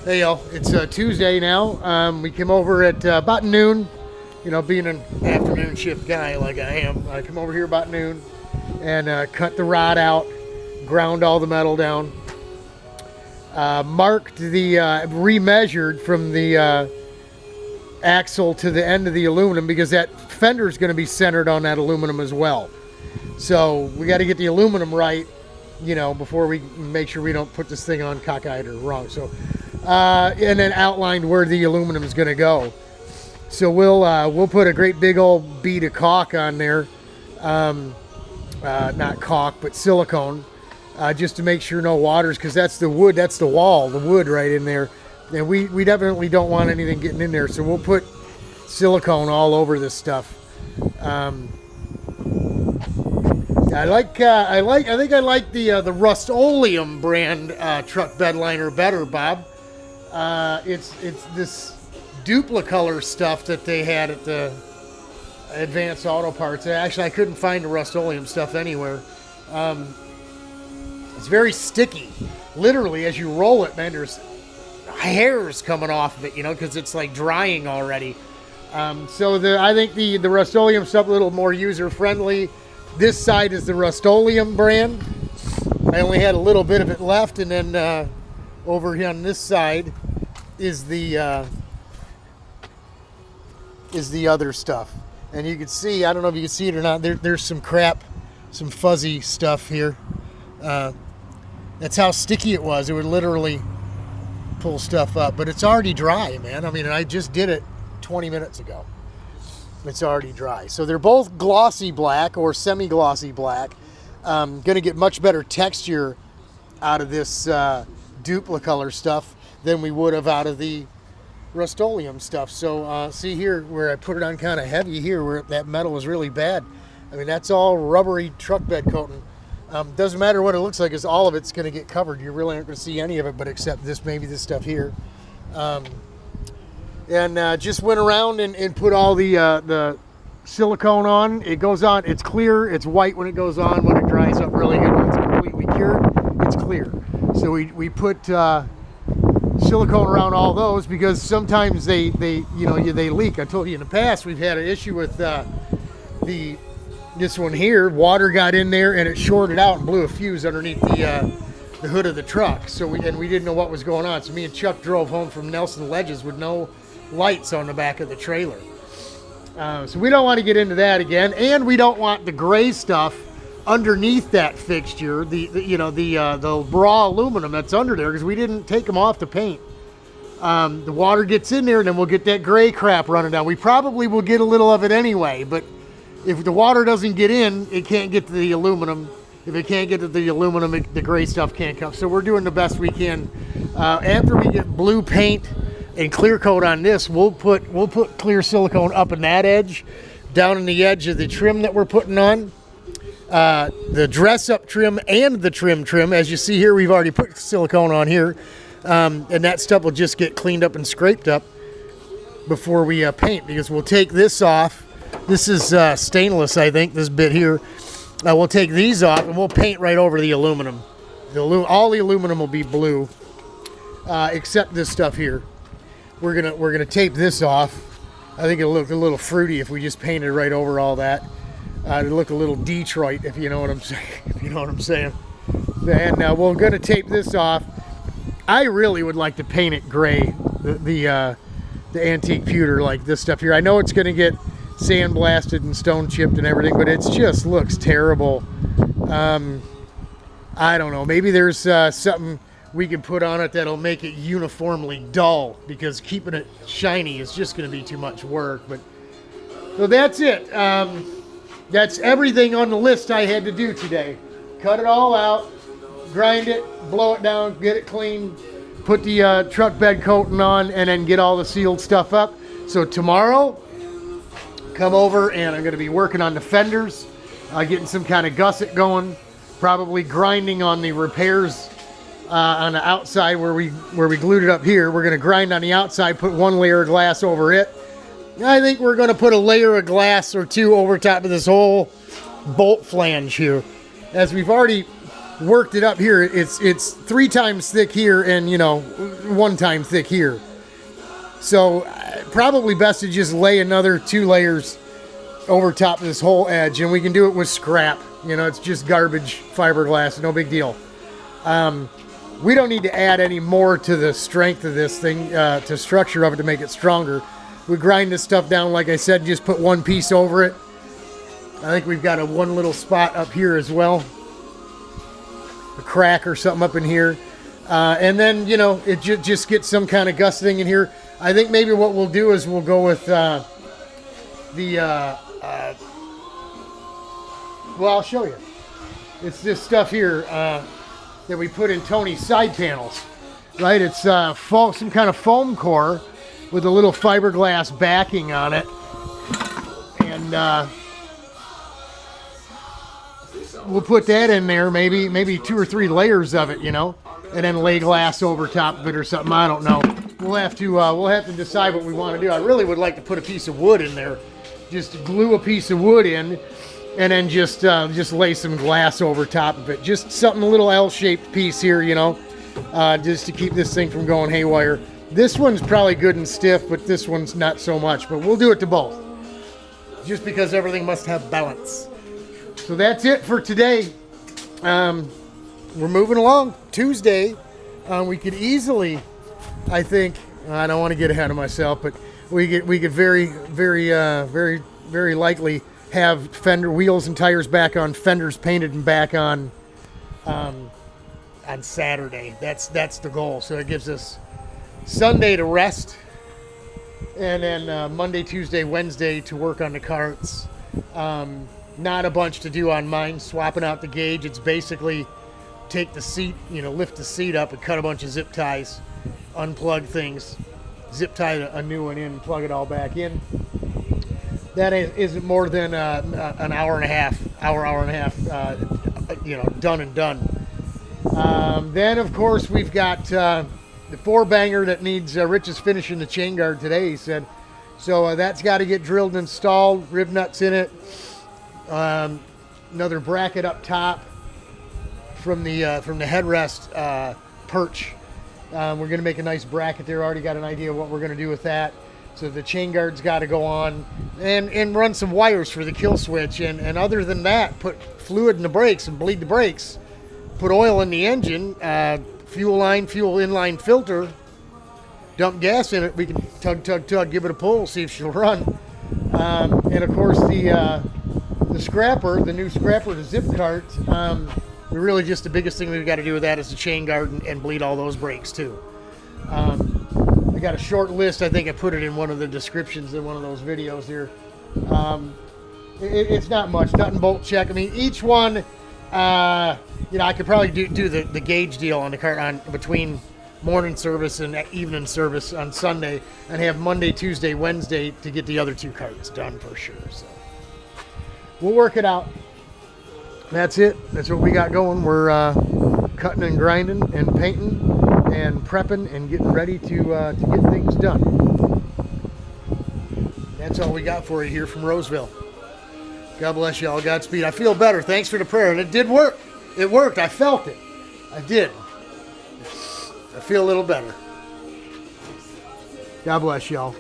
Hey y'all, it's Tuesday now. We came over at about noon. You know, being an afternoon shift guy like I am, I come over here about noon and cut the rod out, ground all the metal down, marked the, remeasured from the axle to the end of the aluminum because that fender is going to be centered on that aluminum as well. So we got to get the aluminum right, you know, before we make sure we don't put this thing on cockeyed or wrong. So, and then outlined where the aluminum is going to go. So we'll put a great big old bead of caulk on there, not caulk but silicone, just to make sure no waters, because that's the wood, that's the wall, the wood right in there, and we definitely don't want anything getting in there. So we'll put silicone all over this stuff. I think I like the Rust-Oleum brand truck bed liner better, Bob. It's this Duplicolor stuff that they had at the Advanced Auto Parts. Actually, I couldn't find the Rust-Oleum stuff anywhere. It's very sticky. Literally, as you roll it, man, there's hairs coming off of it, you know, because it's like drying already. So I think the Rust-Oleum stuff a little more user-friendly. This side is the Rust-Oleum brand. I only had a little bit of it left, and then over here on this side is the other stuff. And you can see, I don't know if you can see it or not, there's some crap, some fuzzy stuff here. That's how sticky it was. It would literally pull stuff up, but it's already dry, man. I mean, I just did it 20 minutes ago. It's already dry. So they're both glossy black or semi-glossy black. Gonna get much better texture out of this Duplicolor stuff than we would have out of the Rust-Oleum stuff. So see here where I put it on kind of heavy here where that metal is really bad. I mean, that's all rubbery truck bed coating. Doesn't matter what it looks like, because all of it's going to get covered. You really aren't going to see any of it, but except this, maybe this stuff here. And just went around and put all the silicone on. It goes on, it's clear, it's white when it goes on. When it dries up really good, when it's completely cured, it's clear. So we put silicone around all those because sometimes they leak. I told you in the past we've had an issue with this one here. Water got in there and it shorted out and blew a fuse underneath the hood of the truck. So we didn't know what was going on. So me and Chuck drove home from Nelson Ledges with no lights on the back of the trailer. So we don't want to get into that again, and we don't want the gray stuff underneath that fixture, the raw aluminum that's under there, because we didn't take them off to paint. The water gets in there and then we'll get that gray crap running down. We probably will get a little of it anyway, but if the water doesn't get in, it can't get to the aluminum. If it can't get to the aluminum, the gray stuff can't come. So we're doing the best we can. After we get blue paint and clear coat on this, we'll put clear silicone up in that edge, down in the edge of the trim that we're putting on. The dress up trim and the trim. As you see here, we've already put silicone on here. And that stuff will just get cleaned up and scraped up before we paint, because we'll take this off. This is stainless, I think, this bit here. We'll take these off and we'll paint right over the aluminum. All the aluminum will be blue, except this stuff here. We're gonna tape this off. I think it'll look a little fruity if we just painted right over all that. It'll look a little Detroit, if you know what I'm saying. If you know what I'm saying. And we're gonna tape this off. I really would like to paint it gray, the antique pewter, like this stuff here. I know it's gonna get sandblasted and stone chipped and everything, but it just looks terrible. I don't know, maybe there's something we can put on it that'll make it uniformly dull, because keeping it shiny is just going to be too much work. But so that's it. That's everything on the list I had to do today. Cut it all out, grind it, blow it down, get it clean, put the truck bed coating on, and then get all the sealed stuff up. So tomorrow, come over and I'm going to be working on the fenders, getting some kind of gusset going, probably grinding on the repairs on the outside where we glued it up here. We're going to grind on the outside, put one layer of glass over it. I think we're going to put a layer of glass or two over top of this whole bolt flange here. As we've already worked it up here, it's 3 times thick here, and you know, one time thick here. So probably best to just lay another 2 layers over top of this whole edge, and we can do it with scrap. You know, it's just garbage fiberglass, no big deal. We don't need to add any more to the strength of this thing, to structure of it to make it stronger. We grind this stuff down, like I said, just put one piece over it. I think we've got one little spot up here as well, a crack or something up in here. And then, you know, it just gets some kind of gusseting in here. I think maybe what we'll do is we'll go with well, I'll show you. It's this stuff here that we put in Tony's side panels, right? It's some kind of foam core with a little fiberglass backing on it. And we'll put that in there, maybe 2 or 3 layers of it, you know, and then lay glass over top of it or something. I don't know. We'll have to decide what we want to do. I really would like to put a piece of wood in there, just glue a piece of wood in, and then just lay some glass over top of it. Just something, a little L-shaped piece here, you know, just to keep this thing from going haywire. This one's probably good and stiff, but this one's not so much. But we'll do it to both, just because everything must have balance. So that's it for today. We're moving along. Tuesday, we could easily, I think, I don't want to get ahead of myself, but we could very likely have fender wheels and tires back on, fenders painted and back on Saturday. That's the goal. So it gives us Sunday to rest, and then Monday, Tuesday, Wednesday to work on the carts. Not a bunch to do on mine. Swapping out the gauge. It's basically take the seat, you know, lift the seat up and cut a bunch of zip ties, unplug things, zip tie a new one in, and plug it all back in. That isn't more than an hour and a half, you know, done and done. Then, of course, we've got the 4-banger that needs, Rich is finishing the chain guard today, he said. So that's got to get drilled and installed, rib nuts in it. Another bracket up top from the headrest perch. We're going to make a nice bracket there. Already got an idea of what we're going to do with that. So the chain guard's got to go on, and run some wires for the kill switch. And other than that, put fluid in the brakes and bleed the brakes. Put oil in the engine, fuel inline filter, dump gas in it. We can tug, give it a pull, see if she'll run. And of course the scrapper, the new scrapper, the zip cart. Really just the biggest thing we've got to do with that is the chain guard and bleed all those brakes too. I got a short list. I think I put it in one of the descriptions in one of those videos here. It's not much, nut and bolt check. I mean, each one, you know, I could probably do the gauge deal on the cart on between morning service and evening service on Sunday, and have Monday, Tuesday, Wednesday to get the other 2 carts done for sure. So we'll work it out. That's it. That's what we got going. We're cutting and grinding and painting and prepping and getting ready to get things done. That's all we got for you here from Roseville. God bless y'all. Godspeed. I feel better. Thanks for the prayer. And it did work. It worked. I felt it. I did. I feel a little better. God bless y'all.